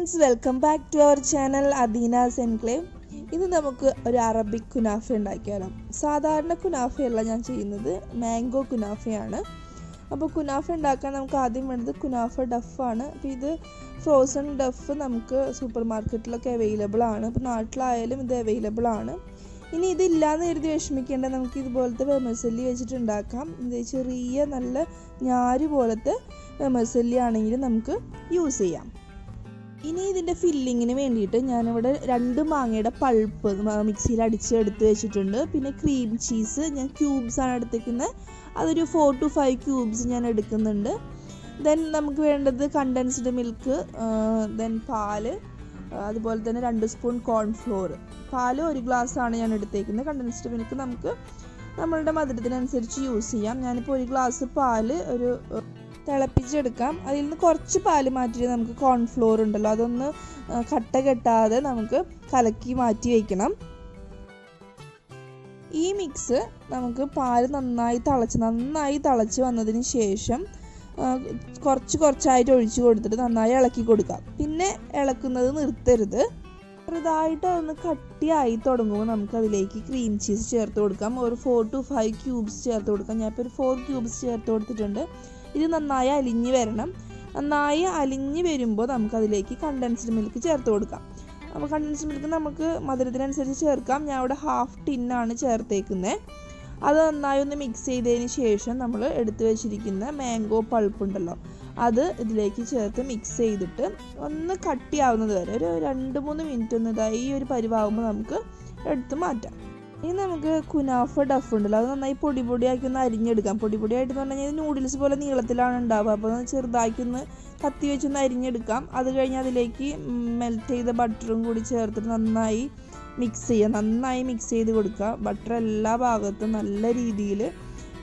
Friends, welcome back to our channel Adeena's enclave. ഇന്ന് നമുക്ക് ഒരു അറബിക് കുനാഫ ഉണ്ടാക്കിയാലോ. സാധാരണ കുനാഫയല്ല ഞാൻ ചെയ്യുന്നത്, മാംഗോ കുനാഫയാണ്. അപ്പോൾ കുനാഫ ഉണ്ടാക്കാൻ നമുക്ക് ആദ്യം വേണ്ടത് കുനാഫ ഡഫാണ്. അപ്പോൾ ഇത് ഫ്രോസൺ ഡഫ് നമുക്ക് സൂപ്പർ മാർക്കറ്റിലൊക്കെ അവൈലബിൾ ആണ്. അപ്പോൾ നാട്ടിലായാലും ഇത് അവൈലബിൾ ആണ്. ഇനി ഇതില്ലാന്ന് കരുതി വിഷമിക്കേണ്ട, നമുക്ക് ഇതുപോലത്തെ വെർമസെല്ലി വെച്ചിട്ട് ഉണ്ടാക്കാം. ഇത് ചെറിയ നല്ല ഞാര് പോലത്തെ വെർമസെല്ലി ആണെങ്കിൽ നമുക്ക് യൂസ് ചെയ്യാം. ഇനി ഇതിൻ്റെ ഫില്ലിങ്ങിന് വേണ്ടിയിട്ട് ഞാനിവിടെ 2 മാങ്ങയുടെ പൾപ്പ് മിക്സിയിൽ എടുത്ത് വെച്ചിട്ടുണ്ട്. പിന്നെ ക്രീം ചീസ് ഞാൻ ക്യൂബ്സാണ് എടുത്തേക്കുന്നത്, അതൊരു 4 to 5 ക്യൂബ്സ് ഞാൻ എടുക്കുന്നുണ്ട്. ദെൻ നമുക്ക് വേണ്ടത് കണ്ടൻസ്ഡ് മിൽക്ക്, ദെൻ പാല്, അതുപോലെ തന്നെ 2 സ്പൂൺ കോൺഫ്ലോർ. പാല് 1 ഗ്ലാസ്സാണ് ഞാൻ എടുത്തേക്കുന്നത്. കണ്ടൻസ്ഡ് മിൽക്ക് നമുക്ക് നമ്മളുടെ മധുരത്തിനനുസരിച്ച് യൂസ് ചെയ്യാം. ഞാനിപ്പോൾ 1 ഗ്ലാസ് പാല് തിളപ്പിച്ചെടുക്കാം. അതിൽ നിന്ന് കുറച്ച് പാല് മാറ്റിയിട്ട് നമുക്ക് കോൺഫ്ലോർ ഉണ്ടല്ലോ, അതൊന്ന് കട്ട കെട്ടാതെ നമുക്ക് കലക്കി മാറ്റി വയ്ക്കണം. ഈ മിക്സ് നമുക്ക് പാല് നന്നായി തിളച്ച് വന്നതിന് ശേഷം കുറച്ചായിട്ട് ഒഴിച്ചു കൊടുത്തിട്ട് നന്നായി ഇളക്കി കൊടുക്കാം. പിന്നെ ഇളക്കുന്നത് നിർത്തരുത്. ചെറുതായിട്ട് അതൊന്ന് കട്ടിയായി തുടങ്ങുമ്പോൾ നമുക്ക് അതിലേക്ക് ക്രീം ചീസ് ചേർത്ത് കൊടുക്കാം. ഒരു 4 to 5 ക്യൂബ്സ് ചേർത്ത് കൊടുക്കാം. ഞാനിപ്പോൾ ഒരു 4 ക്യൂബ്സ് ചേർത്ത് കൊടുത്തിട്ടുണ്ട്. ഇത് നന്നായി അലിഞ്ഞ് വരണം. നന്നായി അലിഞ്ഞ് വരുമ്പോൾ നമുക്കതിലേക്ക് കണ്ടൻസ്ഡ് മിൽക്ക് ചേർത്ത് കൊടുക്കാം. അപ്പോൾ കണ്ടൻസ്ഡ് മിൽക്ക് നമുക്ക് മധുരത്തിനനുസരിച്ച് ചേർക്കാം. ഞാൻ ഇവിടെ 1/2 ടിന്നാണ് ചേർത്തേക്കുന്നത്. അത് നന്നായി ഒന്ന് മിക്സ് ചെയ്തതിന് ശേഷം നമ്മൾ എടുത്തു വെച്ചിരിക്കുന്ന മാംഗോ പൾപ്പ് ഉണ്ടല്ലോ, അത് ഇതിലേക്ക് ചേർത്ത് മിക്സ് ചെയ്തിട്ട് ഒന്ന് കട്ടിയാവുന്നത് വരെ ഒരു 2-3 മിനിറ്റ് ഒന്ന് ഈ ഒരു പരിവാകുമ്പോൾ നമുക്ക് എടുത്ത് മാറ്റാം. ഇനി നമുക്ക് കുനാഫ ഡഫ് ഉണ്ടല്ലോ, അത് നന്നായി പൊടിയാക്കി ഒന്ന് അരിഞ്ഞെടുക്കാം. പൊടിയായിട്ടെന്ന് പറഞ്ഞു കഴിഞ്ഞാൽ നൂഡിൽസ് പോലെ നീളത്തിലാണ് ഉണ്ടാവുക. അപ്പോൾ ചെറുതാക്കി ഒന്ന് കത്തി വെച്ചൊന്ന് അരിഞ്ഞെടുക്കാം. അത് കഴിഞ്ഞ് അതിലേക്ക് മെൽറ്റ് ചെയ്ത ബട്ടറും കൂടി ചേർത്തിട്ട് നന്നായി മിക്സ് ചെയ്ത് കൊടുക്കുക. ബട്ടർ എല്ലാ ഭാഗത്തും നല്ല രീതിയിൽ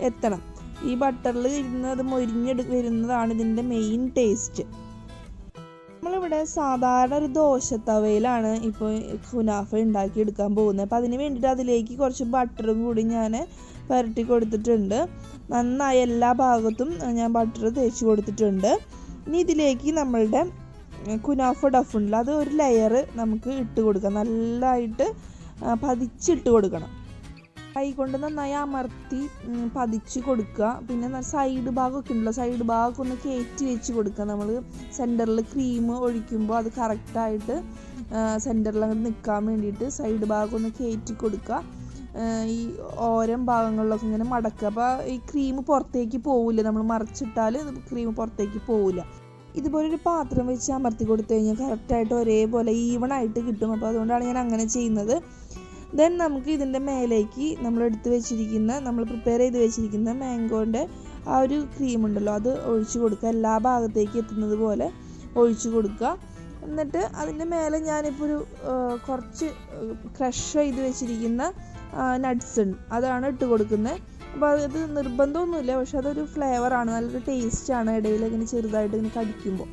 എത്തണം. ഈ ബട്ടറിൽ ഇരുന്നത് മൊരിഞ്ഞ് വരുന്നതാണ് ഇതിൻ്റെ മെയിൻ ടേസ്റ്റ്. നമ്മളിവിടെ സാധാരണ ഒരു ദോശത്തവയിലാണ് ഇപ്പോൾ കുനാഫ ഉണ്ടാക്കിയെടുക്കാൻ പോകുന്നത്. അപ്പോൾ അതിന് വേണ്ടിയിട്ട് അതിലേക്ക് കുറച്ച് ബട്ടറും കൂടി ഞാൻ പുരട്ടി കൊടുത്തിട്ടുണ്ട്. നന്നായി എല്ലാ ഭാഗത്തും ഞാൻ ബട്ടർ തേച്ച് കൊടുത്തിട്ടുണ്ട്. ഇനി ഇതിലേക്ക് നമ്മളുടെ കുനാഫ ഡഫ് ഉണ്ടല്ലോ, അത് ഒരു ലെയർ നമുക്ക് ഇട്ട് കൊടുക്കാം. നല്ലതായിട്ട് പതിച്ചിട്ട് കൊടുക്കണം. കൈകൊണ്ട് നന്നായി അമർത്തി പതിച്ച് കൊടുക്കുക. പിന്നെ സൈഡ് ഭാഗമൊക്കെ ഉണ്ടല്ലോ, സൈഡ് ഭാഗമൊക്കെ ഒന്ന് കയറ്റി വെച്ച് കൊടുക്കുക. നമ്മൾ സെൻറ്ററിൽ ക്രീം ഒഴിക്കുമ്പോൾ അത് കറക്റ്റായിട്ട് സെൻറ്ററിൽ അങ്ങ് നിൽക്കാൻ വേണ്ടിയിട്ട് സൈഡ് ഭാഗം ഒന്ന് കയറ്റി കൊടുക്കുക. ഈ ഓരം ഭാഗങ്ങളിലൊക്കെ ഇങ്ങനെ മടക്കുക. അപ്പോൾ ഈ ക്രീം പുറത്തേക്ക് പോവില്ല, നമ്മൾ മറിച്ചിട്ടാൽ ക്രീം പുറത്തേക്ക് പോവില്ല. ഇതുപോലൊരു പാത്രം വെച്ച് അമർത്തി കൊടുത്തു കഴിഞ്ഞാൽ കറക്റ്റായിട്ട് ഒരേപോലെ ഈവണായിട്ട് കിട്ടും. അപ്പോൾ അതുകൊണ്ടാണ് ഞാൻ അങ്ങനെ ചെയ്യുന്നത്. ദെൻ നമുക്ക് ഇതിൻ്റെ മേലേക്ക് നമ്മൾ പ്രിപ്പയർ ചെയ്ത് വെച്ചിരിക്കുന്ന മാംഗോൻ്റെ ആ ഒരു ക്രീം ഉണ്ടല്ലോ, അത് ഒഴിച്ചു കൊടുക്കുക. എല്ലാ ഭാഗത്തേക്ക് എത്തുന്നത് പോലെ ഒഴിച്ചു കൊടുക്കുക. എന്നിട്ട് അതിൻ്റെ മേലെ ഞാനിപ്പോൾ കുറച്ച് ക്രഷ് ചെയ്ത് വെച്ചിരിക്കുന്ന നട്ട്സ് ഉണ്ട്, അതാണ് ഇട്ട് കൊടുക്കുന്നത്. അപ്പോൾ അത് നിർബന്ധമൊന്നുമില്ല, പക്ഷെ അതൊരു ഫ്ലേവറാണ്, നല്ലൊരു ടേസ്റ്റാണ് ഇടയിൽ ഇങ്ങനെ ചെറുതായിട്ട് ഇങ്ങനെ കടിക്കുമ്പോൾ.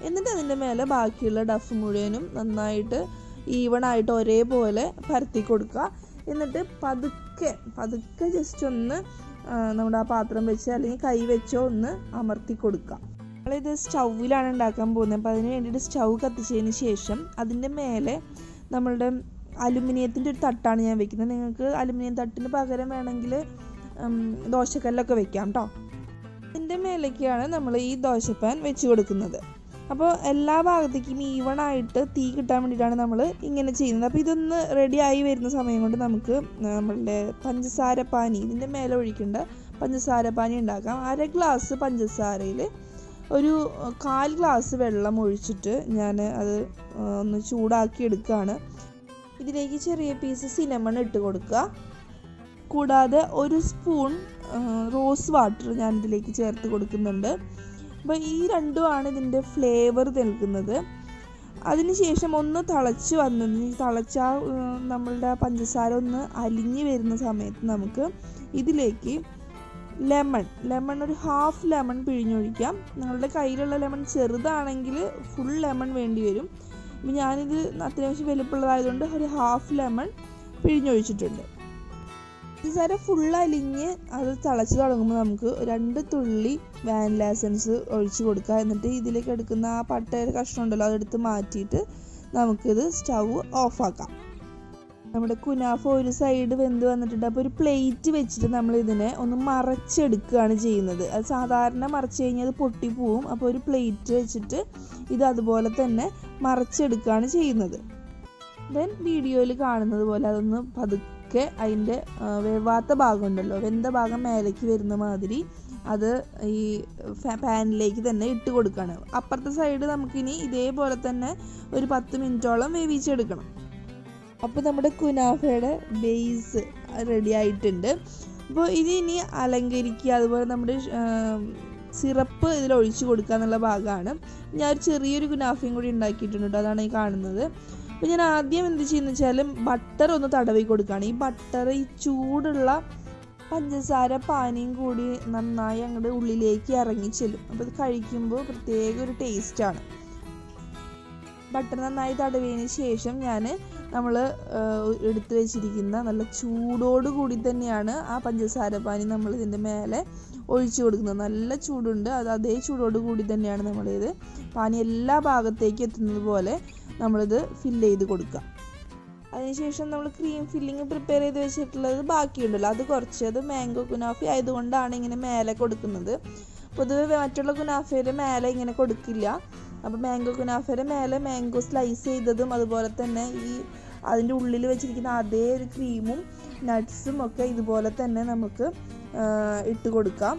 എന്നിട്ട് അതിൻ്റെ മേലെ ബാക്കിയുള്ള ഡഫ് മുഴുവനും നന്നായിട്ട് ഈവണായിട്ട് ഒരേപോലെ പരത്തി കൊടുക്കുക. എന്നിട്ട് പതുക്കെ ജസ്റ്റ് ഒന്ന് നമ്മുടെ ആ പാത്രം വെച്ച് അല്ലെങ്കിൽ കൈ വെച്ചോ ഒന്ന് അമർത്തി കൊടുക്കുക. നമ്മളിത് സ്റ്റൗവിലാണ് ഉണ്ടാക്കാൻ പോകുന്നത്. അപ്പോൾ അതിന് വേണ്ടിയിട്ട് സ്റ്റൗ കത്തിച്ചതിന് ശേഷം അതിൻ്റെ മേലെ നമ്മളുടെ അലുമിനിയത്തിൻ്റെ ഒരു തട്ടാണ് ഞാൻ വെക്കുന്നത്. നിങ്ങൾക്ക് അലുമിനിയം തട്ടിന് പകരം വേണമെങ്കിൽ ദോശക്കല്ലൊക്കെ വെക്കാം കേട്ടോ. അതിൻ്റെ മേലേക്കാണ് നമ്മൾ ഈ ദോശപ്പാൻ വെച്ച് കൊടുക്കുന്നത്. അപ്പോൾ എല്ലാ ഭാഗത്തേക്കും ഈവണായിട്ട് തീ കിട്ടാൻ വേണ്ടിയിട്ടാണ് നമ്മൾ ഇങ്ങനെ ചെയ്യുന്നത്. അപ്പോൾ ഇതൊന്ന് റെഡിയായി വരുന്ന സമയം കൊണ്ട് നമുക്ക് നമ്മളുടെ പഞ്ചസാര പാനി, ഇതിൻ്റെ മേലെ ഒഴിക്കേണ്ട പഞ്ചസാര പാനി ഉണ്ടാക്കാം. 1/2 ഗ്ലാസ് പഞ്ചസാരയിൽ ഒരു 1/4 ഗ്ലാസ് വെള്ളം ഒഴിച്ചിട്ട് ഞാൻ അത് ഒന്ന് ചൂടാക്കി എടുക്കുകയാണ്. ഇതിലേക്ക് ചെറിയ പീസ് സിനമൺ ഇട്ട് കൊടുക്കുക. കൂടാതെ 1 സ്പൂൺ റോസ് വാട്ടർ ഞാൻ ഇതിലേക്ക് ചേർത്ത് കൊടുക്കുന്നുണ്ട്. അപ്പോൾ ഈ രണ്ടുമാണ് ഇതിൻ്റെ ഫ്ലേവർ നൽകുന്നത്. അതിനുശേഷം ഒന്ന് തിളച്ച നമ്മളുടെ പഞ്ചസാര ഒന്ന് അലിഞ്ഞ് വരുന്ന സമയത്ത് നമുക്ക് ഇതിലേക്ക് ലെമൺ ഒരു 1/2 ലെമൺ പിഴിഞ്ഞൊഴിക്കാം. നിങ്ങളുടെ കയ്യിലുള്ള ലെമൺ ചെറുതാണെങ്കിൽ ഫുൾ ലെമൺ വേണ്ടി വരും. അപ്പോൾ ഞാനിത് അത്യാവശ്യം വലുപ്പമുള്ളതായതുകൊണ്ട് ഒരു 1/2 ലെമൺ പിഴിഞ്ഞൊഴിച്ചിട്ടുണ്ട്. പഞ്ചസാര ഫുൾ അലിഞ്ഞ് അത് തിളച്ച് തുടങ്ങുമ്പോൾ നമുക്ക് 2 തുള്ളി വാനില എസൻസ് ഒഴിച്ച് കൊടുക്കുക. എന്നിട്ട് ഇതിലേക്ക് എടുക്കുന്ന ആ പട്ടയുടെ കഷ്ണം ഉണ്ടല്ലോ അതെടുത്ത് മാറ്റിയിട്ട് നമുക്കിത് സ്റ്റൗ ഓഫാക്കാം. നമ്മുടെ കുനാഫ ഒരു സൈഡ് വെന്ത് വന്നിട്ടുണ്ട്. അപ്പോൾ ഒരു പ്ലേറ്റ് വെച്ചിട്ട് നമ്മൾ ഇതിനെ ഒന്ന് മറച്ചെടുക്കുകയാണ് ചെയ്യുന്നത്. അത് സാധാരണ മറച്ച് കഴിഞ്ഞാൽ അത് പൊട്ടിപ്പോവും. അപ്പോൾ ഒരു പ്ലേറ്റ് വെച്ചിട്ട് ഇത് അതുപോലെ തന്നെ മറച്ചെടുക്കുകയാണ് ചെയ്യുന്നത്. ദെൻ വീഡിയോയിൽ കാണുന്നത് പോലെ അതൊന്ന് പതുക്കെ അതിൻ്റെ വേവാത്ത ഭാഗം ഉണ്ടല്ലോ, വെന്ത ഭാഗം മേലേക്ക് വരുന്ന മാതിരി അത് ഈ പാനിലേക്ക് തന്നെ ഇട്ട് കൊടുക്കുകയാണ്. അപ്പുറത്തെ സൈഡ് നമുക്കിനി ഇതേപോലെ തന്നെ ഒരു 10 മിനിറ്റോളം വേവിച്ചെടുക്കണം. അപ്പോൾ നമ്മുടെ കുനാഫയുടെ ബേസ് റെഡി ആയിട്ടുണ്ട്. അപ്പോൾ ഇനി അലങ്കരിക്കുക, അതുപോലെ നമ്മുടെ സിറപ്പ് ഇതിൽ ഒഴിച്ച് കൊടുക്കുക എന്നുള്ള ഭാഗമാണ്. ഞാൻ ഒരു ചെറിയൊരു കുനാഫയും കൂടി ഉണ്ടാക്കിയിട്ടുണ്ട്, അതാണ് ഈ കാണുന്നത്. അപ്പോൾ ഞാൻ ആദ്യം എന്ത് ചെയ്യുന്നത് വെച്ചാൽ ബട്ടർ ഒന്ന് തടവി കൊടുക്കുകയാണ്. ഈ ബട്ടർ ഈ ചൂടുള്ള പഞ്ചസാര പാനിയും കൂടി നന്നായി അങ്ങോട്ട് ഉള്ളിലേക്ക് ഇറങ്ങി ചെല്ലും. അപ്പോൾ ഇത് കഴിക്കുമ്പോൾ പ്രത്യേക ഒരു ടേസ്റ്റാണ്. ബട്ടർ നന്നായി തടവിയതിന് ശേഷം നമ്മൾ എടുത്തു വെച്ചിരിക്കുന്ന നല്ല ചൂടോട് കൂടി തന്നെയാണ് ആ പഞ്ചസാര പാനി നമ്മൾ ഇതിൻ്റെ മേലെ ഒഴിച്ചു കൊടുക്കുന്നത്. നല്ല ചൂടുണ്ട്, അത് അതേ ചൂടോട് കൂടി തന്നെയാണ് നമ്മളിത് പാനി എല്ലാ ഭാഗത്തേക്കും എത്തുന്നത് പോലെ നമ്മളിത് ഫില്ല് ചെയ്ത് കൊടുക്കുക. അതിനുശേഷം നമ്മൾ ക്രീം ഫില്ലിങ് പ്രിപ്പയർ ചെയ്ത് വെച്ചിട്ടുള്ളത് ബാക്കിയുണ്ടല്ലോ, അത് മാംഗോ കുനാഫ ആയതുകൊണ്ടാണ് ഇങ്ങനെ മേലെ കൊടുക്കുന്നത്. പൊതുവെ മറ്റുള്ള കുനാഫയുടെ മേലെ ഇങ്ങനെ കൊടുക്കില്ല. അപ്പോൾ മാംഗോ കുനാഫയുടെ മേലെ മാംഗോ സ്ലൈസ് ചെയ്തതും അതുപോലെ തന്നെ ഈ അതിൻ്റെ ഉള്ളിൽ വെച്ചിരിക്കുന്ന അതേ ഒരു ക്രീമും നട്ട്സും ഒക്കെ ഇതുപോലെ തന്നെ നമുക്ക് ഇട്ട് കൊടുക്കാം.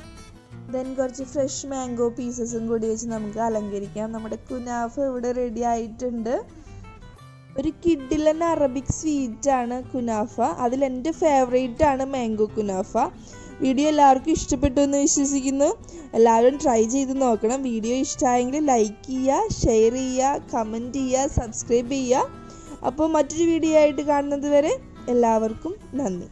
ദെൻ കുറച്ച് ഫ്രഷ് മാംഗോ പീസസും കൂടി വെച്ച് നമുക്ക് അലങ്കരിക്കാം. നമ്മുടെ കുനാഫ ഇവിടെ റെഡി ആയിട്ടുണ്ട്. ഒരു കിഡിലൻ അറബിക് സ്വീറ്റാണ് കുനാഫ. അതിലെൻ്റെ ഫേവറേറ്റ് ആണ് മാംഗോ കുനാഫ. വീഡിയോ എല്ലാവർക്കും ഇഷ്ടപ്പെട്ടു എന്ന് വിശ്വസിക്കുന്നു. എല്ലാവരും ട്രൈ ചെയ്ത് നോക്കണം. വീഡിയോ ഇഷ്ടമായെങ്കിൽ ലൈക്ക് ചെയ്യുക, ഷെയർ ചെയ്യുക, കമൻറ്റ് ചെയ്യുക, സബ്സ്ക്രൈബ് ചെയ്യുക. അപ്പോൾ മറ്റൊരു വീഡിയോ ആയിട്ട് കാണുന്നത് വരെ എല്ലാവർക്കും നന്ദി.